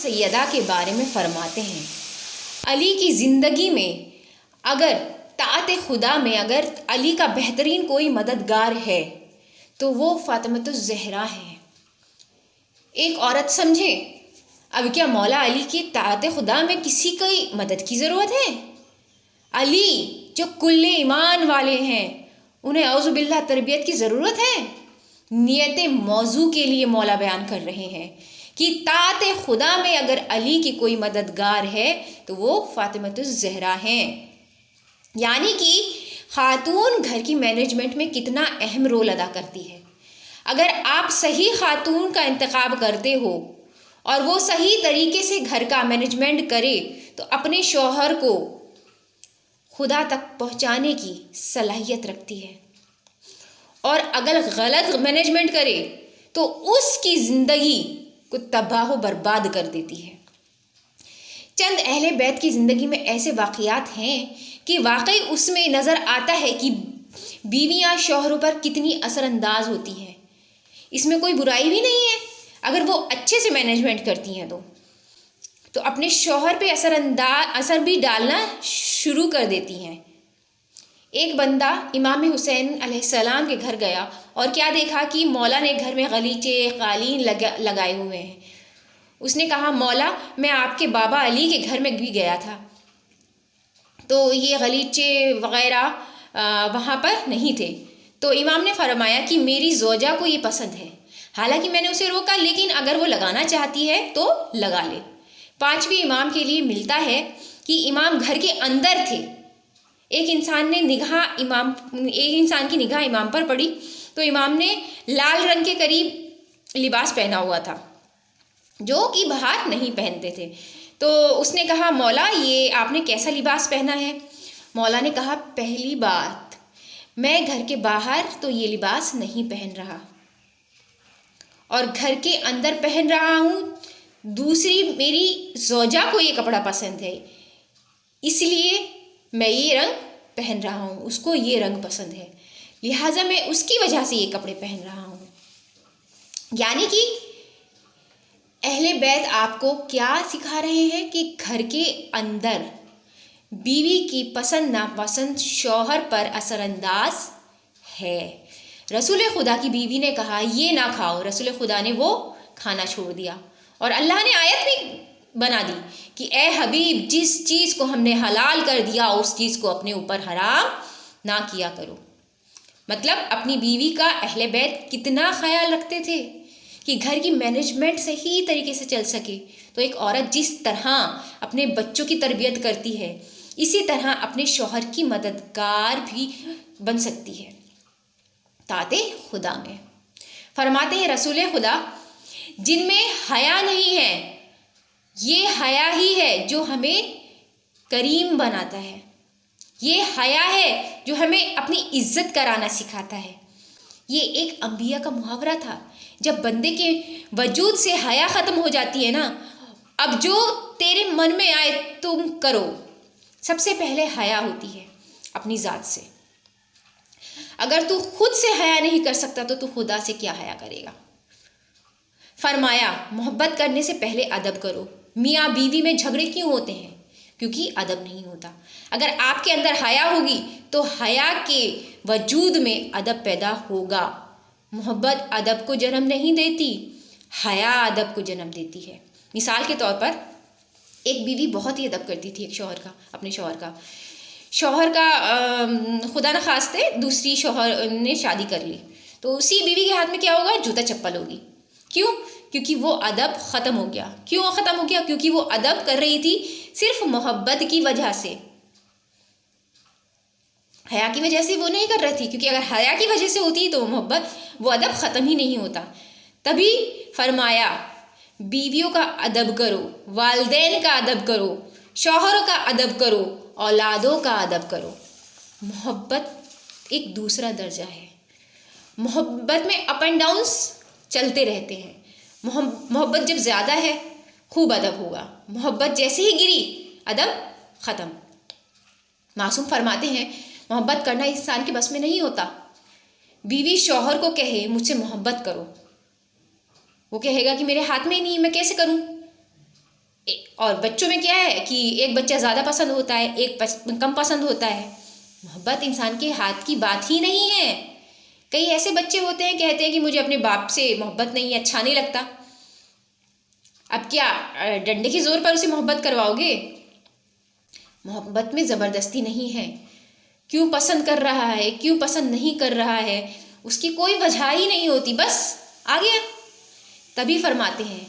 سیدہ کے بارے میں فرماتے ہیں، علی کی زندگی میں اگر طاعت خدا میں اگر علی کا بہترین کوئی مددگار ہے تو وہ فاطمۃ الزہرا ہے۔ ایک عورت سمجھے، اب کیا مولا علی کی طاعت خدا میں کسی کی مدد کی ضرورت ہے؟ علی جو کل ایمان والے ہیں انہیں اعوذ باللہ تربیت کی ضرورت ہے؟ نیت موضوع کے لیے مولا بیان کر رہے ہیں کہ طاعت خدا میں اگر علی کی کوئی مددگار ہے تو وہ فاطمۃ الزہرا ہیں۔ یعنی کہ خاتون گھر کی مینجمنٹ میں کتنا اہم رول ادا کرتی ہے۔ اگر آپ صحیح خاتون کا انتخاب کرتے ہو اور وہ صحیح طریقے سے گھر کا مینجمنٹ کرے تو اپنے شوہر کو خدا تک پہنچانے کی صلاحیت رکھتی ہے، اور اگر غلط مینجمنٹ کرے تو اس کی زندگی کو تباہ و برباد کر دیتی ہے۔ چند اہل بیت کی زندگی میں ایسے واقعات ہیں کہ واقعی اس میں نظر آتا ہے کہ بیویاں شوہروں پر کتنی اثر انداز ہوتی ہیں۔ اس میں کوئی برائی بھی نہیں ہے اگر وہ اچھے سے مینجمنٹ کرتی ہیں تو اپنے شوہر پہ اثر بھی ڈالنا شروع کر دیتی ہیں۔ ایک بندہ امام حسین علیہ السلام کے گھر گیا اور کیا دیکھا کہ مولا نے گھر میں غلیچے قالین لگائے ہوئے ہیں۔ اس نے کہا، مولا میں آپ کے بابا علی کے گھر میں بھی گیا تھا تو یہ غلیچے وغیرہ وہاں پر نہیں تھے۔ تو امام نے فرمایا کہ میری زوجہ کو یہ پسند ہے، حالانکہ میں نے اسے روکا، لیکن اگر وہ لگانا چاہتی ہے تو لگا لے۔ پانچویں امام کے لیے ملتا ہے کہ امام گھر کے اندر تھے، ایک انسان کی نگاہ امام پر پڑی تو امام نے لال رنگ کے قریب لباس پہنا ہوا تھا جو کہ باہر نہیں پہنتے تھے۔ تو اس نے کہا، مولا یہ آپ نے کیسا لباس پہنا ہے؟ مولا نے کہا، پہلی بات میں گھر کے باہر تو یہ لباس نہیں پہن رہا اور گھر کے اندر پہن رہا ہوں، دوسری میری زوجہ کو یہ کپڑا پسند ہے اس لیے میں یہ رنگ پہن رہا ہوں، اس کو یہ رنگ پسند ہے لہٰذا میں اس کی وجہ سے یہ کپڑے پہن رہا ہوں۔ یعنی کہ اہل بیت آپ کو کیا سکھا رہے ہیں کہ گھر کے اندر بیوی کی پسند ناپسند شوہر پر اثر انداز ہے۔ رسول خدا کی بیوی نے کہا یہ نہ کھاؤ، رسول خدا نے وہ کھانا چھوڑ دیا، اور اللہ نے آیت بھی بنا دی کہ اے حبیب جس چیز کو ہم نے حلال کر دیا اس چیز کو اپنے اوپر حرام نہ کیا کرو۔ مطلب اپنی بیوی کا اہل بیت کتنا خیال رکھتے تھے کہ گھر کی مینجمنٹ صحیح طریقے سے چل سکے۔ تو ایک عورت جس طرح اپنے بچوں کی تربیت کرتی ہے اسی طرح اپنے شوہر کی مددگار بھی بن سکتی ہے طاعت خدا میں۔ فرماتے ہیں رسول خدا، جن میں حیا نہیں ہے یہ حیا ہی ہے جو ہمیں کریم بناتا ہے، یہ حیا ہے جو ہمیں اپنی عزت کرانا سکھاتا ہے۔ یہ ایک انبیاء کا محاورہ تھا، جب بندے کے وجود سے حیا ختم ہو جاتی ہے نا، اب جو تیرے من میں آئے تم کرو۔ سب سے پہلے حیا ہوتی ہے اپنی ذات سے۔ اگر تو خود سے حیا نہیں کر سکتا تو خدا سے کیا حیا کرے گا؟ فرمایا محبت کرنے سے پہلے ادب کرو۔ میاں بیوی میں جھگڑے کیوں ہوتے ہیں؟ کیونکہ ادب نہیں ہوتا۔ اگر آپ کے اندر حیا ہوگی تو حیا کے وجود میں ادب پیدا ہوگا۔ محبت ادب کو جنم نہیں دیتی، حیا ادب کو جنم دیتی ہے۔ مثال کے طور پر ایک بیوی بہت ہی ادب کرتی تھی اپنے شوہر کا خدا نخواستہ دوسری شوہر نے شادی کر لی تو اسی بیوی کے ہاتھ میں کیا ہوگا؟ جوتا چپل ہوگی۔ کیوں؟ کیونکہ وہ ادب ختم ہو گیا۔ کیوں ختم ہو گیا؟ کیونکہ وہ ادب کر رہی تھی صرف محبت کی وجہ سے، حیا کی وجہ سے وہ نہیں کر رہی تھی، کیونکہ اگر حیا کی وجہ سے ہوتی تو وہ ادب ختم ہی نہیں ہوتا۔ تبھی فرمایا بیویوں کا ادب کرو، والدین کا ادب کرو، شوہروں کا ادب کرو، اولادوں کا ادب کرو۔ محبت ایک دوسرا درجہ ہے۔ محبت میں اپ اینڈ ڈاؤنس چلتے رہتے ہیں۔ محبت جب زیادہ ہے خوب ادب ہوگا، محبت جیسے ہی گری ادب ختم۔ معصوم فرماتے ہیں محبت کرنا انسان کے بس میں نہیں ہوتا۔ بیوی شوہر کو کہے مجھ سے محبت کرو، وہ کہے گا کہ میرے ہاتھ میں ہی نہیں، میں کیسے کروں؟ اور بچوں میں کیا ہے کہ ایک بچہ زیادہ پسند ہوتا ہے، ایک کم پسند ہوتا ہے۔ محبت انسان کے ہاتھ کی بات ہی نہیں ہے۔ کئی ایسے بچے ہوتے ہیں کہتے ہیں کہ مجھے اپنے باپ سے محبت نہیں ہے، اچھا نہیں لگتا۔ اب کیا ڈنڈے کے زور پر اسے محبت کرواؤ گے؟ محبت میں زبردستی نہیں ہے۔ کیوں پسند کر رہا ہے، کیوں پسند نہیں کر رہا ہے، اس کی کوئی وجہ ہی نہیں ہوتی، بس آ گیا۔ تبھی فرماتے ہیں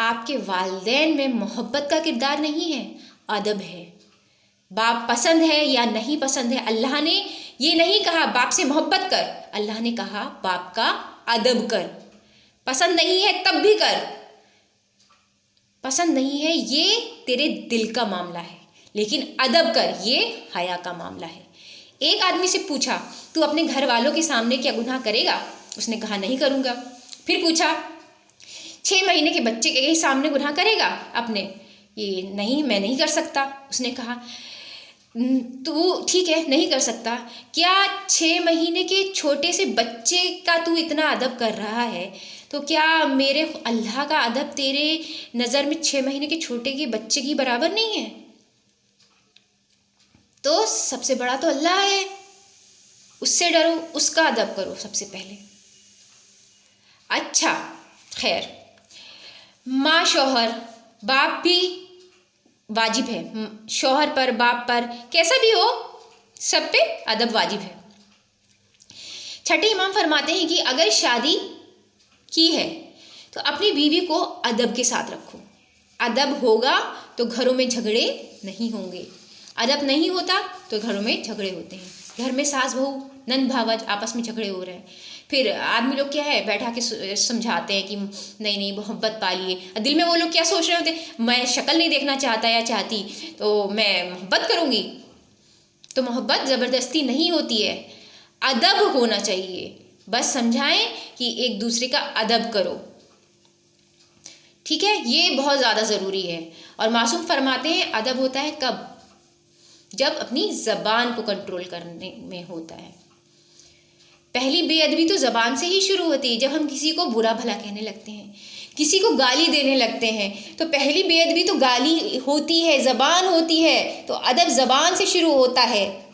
آپ کے والدین میں محبت کا کردار نہیں ہے، ادب ہے۔ باپ پسند ہے یا نہیں پسند ہے، اللہ نے یہ نہیں کہا باپ سے محبت کر، اللہ نے کہا باپ کا ادب کر۔ پسند نہیں ہے تب بھی کر، پسند نہیں ہے یہ تیرے دل کا معاملہ ہے، لیکن ادب کر، یہ حیا کا معاملہ ہے۔ ایک آدمی سے پوچھا تو اپنے گھر والوں کے سامنے کیا گناہ کرے گا؟ اس نے کہا نہیں کروں گا۔ پھر پوچھا 6 مہینے کے بچے کے سامنے گناہ کرے گا اپنے؟ یہ نہیں، میں نہیں کر سکتا۔ اس نے کہا تو ٹھیک ہے نہیں کر سکتا، کیا 6 مہینے کے چھوٹے سے بچے کا تو اتنا ادب کر رہا ہے، تو کیا میرے اللہ کا ادب تیرے نظر میں 6 مہینے کے چھوٹے کے بچے کی برابر نہیں ہے؟ تو سب سے بڑا تو اللہ ہے، اس سے ڈرو، اس کا ادب کرو سب سے پہلے۔ اچھا خیر، ماں شوہر باپ بھی واجب ہے، شوہر پر باپ پر کیسا بھی ہو سب پہ ادب واجب ہے۔ چھٹے امام فرماتے ہیں کہ اگر شادی کی ہے تو اپنی بیوی کو ادب کے ساتھ رکھو۔ ادب ہوگا تو گھروں میں جھگڑے نہیں ہوں گے، ادب نہیں ہوتا تو گھروں میں جھگڑے ہوتے ہیں۔ گھر میں ساس بہو نند بھاوج آپس میں جھگڑے ہو رہے ہیں، پھر آدمی لوگ کیا ہے بیٹھا کے سمجھاتے ہیں کہ نہیں محبت پالیے، دل میں وہ لوگ کیا سوچ رہے ہوتے ہیں، میں شکل نہیں دیکھنا چاہتا یا چاہتی تو میں محبت کروں گی۔ تو محبت زبردستی نہیں ہوتی ہے، ادب ہونا چاہیے، بس سمجھائیں کہ ایک دوسرے کا ادب کرو، ٹھیک ہے، یہ بہت زیادہ ضروری ہے۔ اور معصوم فرماتے ہیں ادب ہوتا ہے کب؟ جب اپنی زبان کو کنٹرول کرنے میں ہوتا ہے۔ پہلی بے ادبی تو زبان سے ہی شروع ہوتی ہے، جب ہم کسی کو برا بھلا کہنے لگتے ہیں، کسی کو گالی دینے لگتے ہیں، تو پہلی بے ادبی تو گالی ہوتی ہے، زبان ہوتی ہے، تو ادب زبان سے شروع ہوتا ہے۔